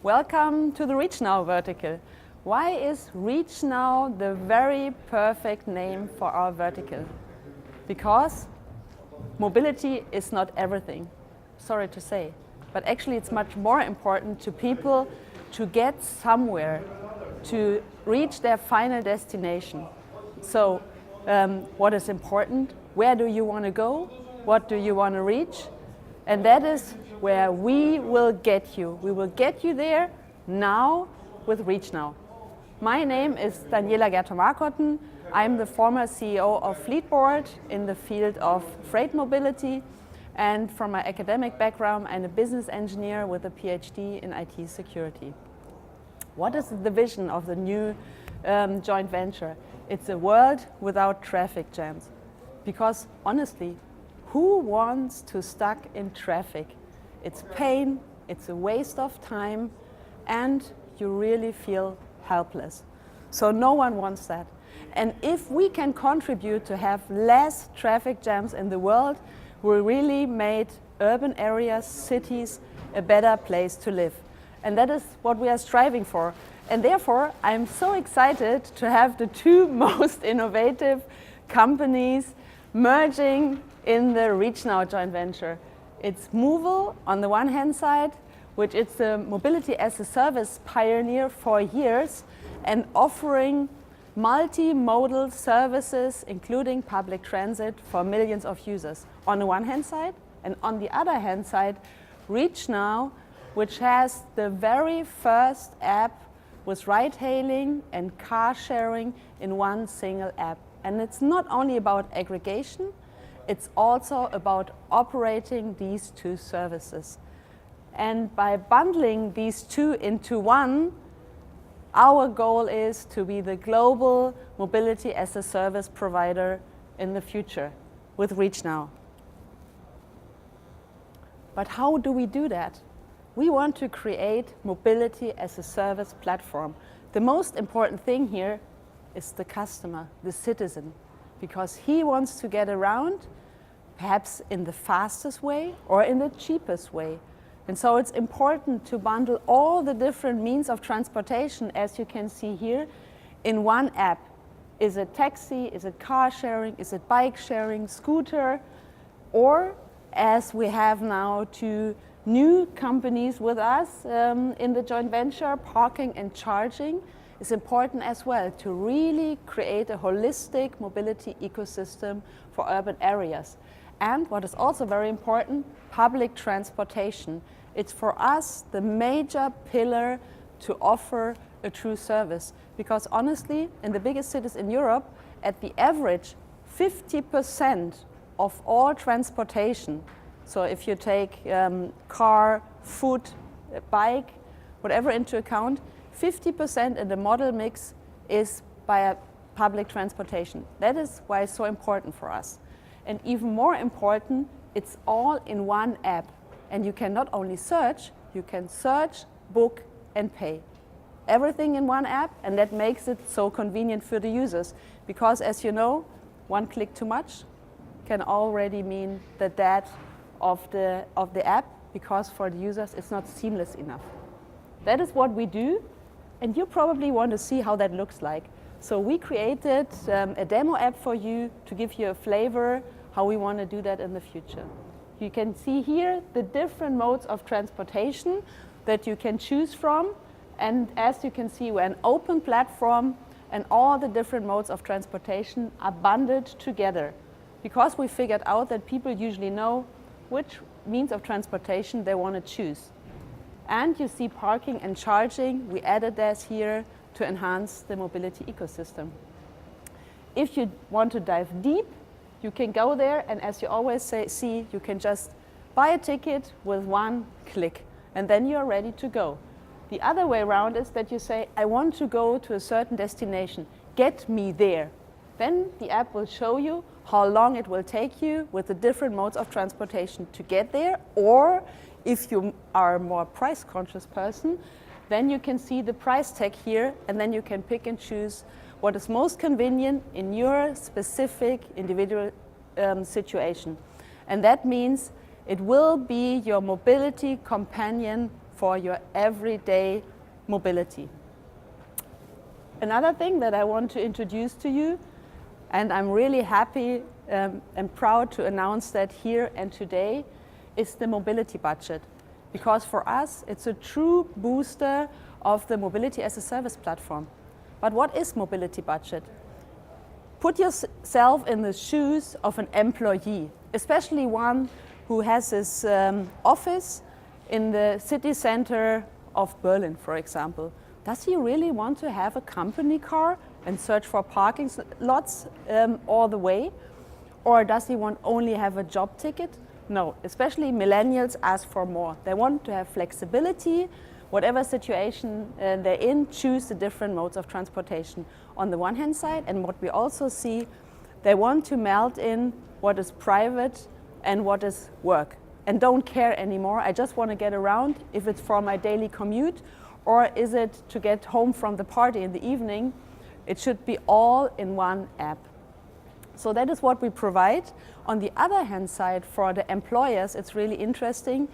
Welcome to the Reach Now vertical. Why is Reach Now the very perfect name for our vertical? Because mobility is not everything, sorry to say, but actually it's much more important to people to get somewhere, to reach their final destination. So what is important? Where do you want to go? What do you want to reach? And that is where we will get you. We will get you there now with Reach Now. My name is Daniela Gerd Markotten. I'm the former CEO of Fleetboard in the field of freight mobility. And from my academic background, I'm a business engineer with a PhD in IT security. What is the vision of the new joint venture? It's a world without traffic jams. Because honestly, who wants to stuck in traffic? It's pain, it's a waste of time, and you really feel helpless. So no one wants that. And if we can contribute to have less traffic jams in the world, we really made urban areas, cities, a better place to live. And that is what we are striving for. And therefore, I'm so excited to have the two most innovative companies merging in the Reach Now joint venture. It's Movil on the one hand side, which is the mobility as a service pioneer for years and offering multimodal services, including public transit, for millions of users on the one hand side. And on the other hand side, Reach Now, which has the very first app with ride-hailing and car sharing in one single app. And it's not only about aggregation, it's also about operating these two services. And by bundling these two into one, our goal is to be the global mobility as a service provider in the future with Reach Now. But how do we do that? We want to create mobility as a service platform. The most important thing here is the customer, the citizen, because he wants to get around perhaps in the fastest way or in the cheapest way. And so it's important to bundle all the different means of transportation, as you can see here, in one app. Is it taxi, is it car sharing, is it bike sharing, scooter, or as we have now two new companies with us in the joint venture, parking and charging, is important as well to really create a holistic mobility ecosystem for urban areas. And what is also very important, public transportation. It's for us the major pillar to offer a true service. Because honestly, in the biggest cities in Europe, at the average, 50% of all transportation, so if you take car, foot, bike, whatever into account, 50% in the model mix is by public transportation. That is why it's so important for us. And even more important, it's all in one app. And you can not only search, you can search, book, and pay. Everything in one app, and that makes it so convenient for the users. Because as you know, one click too much can already mean the death of the app, because for the users it's not seamless enough. That is what we do, and you probably want to see how that looks like. So we created a demo app for you to give you a flavor how we want to do that in the future. You can see here the different modes of transportation that you can choose from. And as you can see, we're an open platform and all the different modes of transportation are bundled together because we figured out that people usually know which means of transportation they want to choose. And you see parking and charging, we added this here to enhance the mobility ecosystem. If you want to dive deep, you can go there, and as you always see, you can just buy a ticket with one click, and then you're ready to go. The other way around is that you say, I want to go to a certain destination, get me there. Then the app will show you how long it will take you with the different modes of transportation to get there, or if you are a more price-conscious person, then you can see the price tag here, and then you can pick and choose what is most convenient in your specific individual situation. And that means it will be your mobility companion for your everyday mobility. Another thing that I want to introduce to you, and I'm really happy and proud to announce that here and today, is the mobility budget. Because for us, it's a true booster of the mobility as a service platform. But what is mobility budget? Put yourself in the shoes of an employee, especially one who has his office in the city center of Berlin, for example. Does he really want to have a company car and search for parking lots all the way? Or does he want only have a job ticket? No, especially millennials ask for more. They want to have flexibility, whatever situation they're in, choose the different modes of transportation on the one hand side. And what we also see, they want to meld in what is private and what is work. And don't care anymore, I just want to get around, if it's for my daily commute, or is it to get home from the party in the evening? It should be all in one app. So that is what we provide. On the other hand side, for the employers, it's really interesting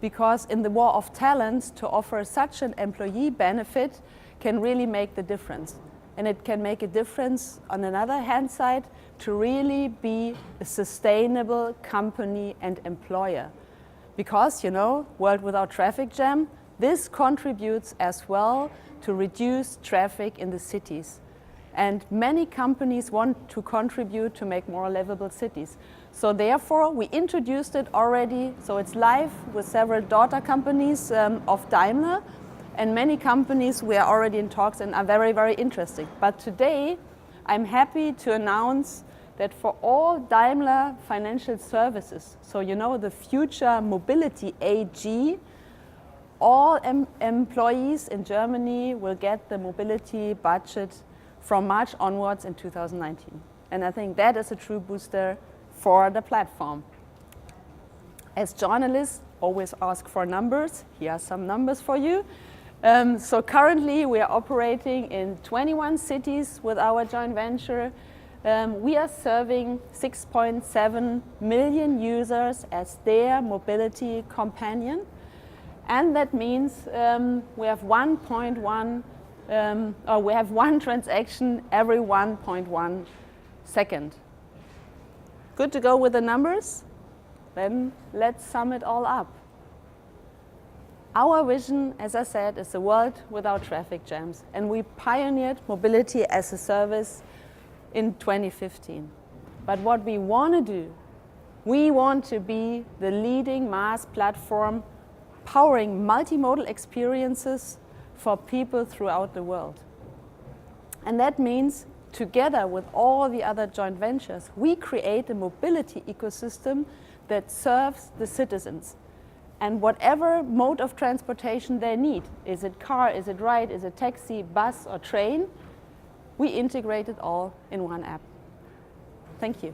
because in the war of talents, to offer such an employee benefit can really make the difference. And it can make a difference on another hand side to really be a sustainable company and employer. Because, you know, world without traffic jam, this contributes as well to reduce traffic in the cities. And many companies want to contribute to make more livable cities. So therefore, we introduced it already. So it's live with several daughter companies of Daimler. And many companies we are already in talks and are very, very interesting. But today, I'm happy to announce that for all Daimler financial services, so you know the future mobility AG, all employees in Germany will get the mobility budget from March onwards in 2019. And I think that is a true booster for the platform. As journalists, always ask for numbers. Here are some numbers for you. So currently we are operating in 21 cities with our joint venture. We are serving 6.7 million users as their mobility companion. And that means we have 1.1 we have one transaction every 1.1 second. Good to go with the numbers? Then let's sum it all up. Our vision, as I said, is a world without traffic jams. And we pioneered mobility as a service in 2015. But what we want to do, we want to be the leading mass platform powering multimodal experiences for people throughout the world. And that means, together with all the other joint ventures, we create a mobility ecosystem that serves the citizens. And whatever mode of transportation they need, is it car, is it ride, is it taxi, bus or train, we integrate it all in one app. Thank you.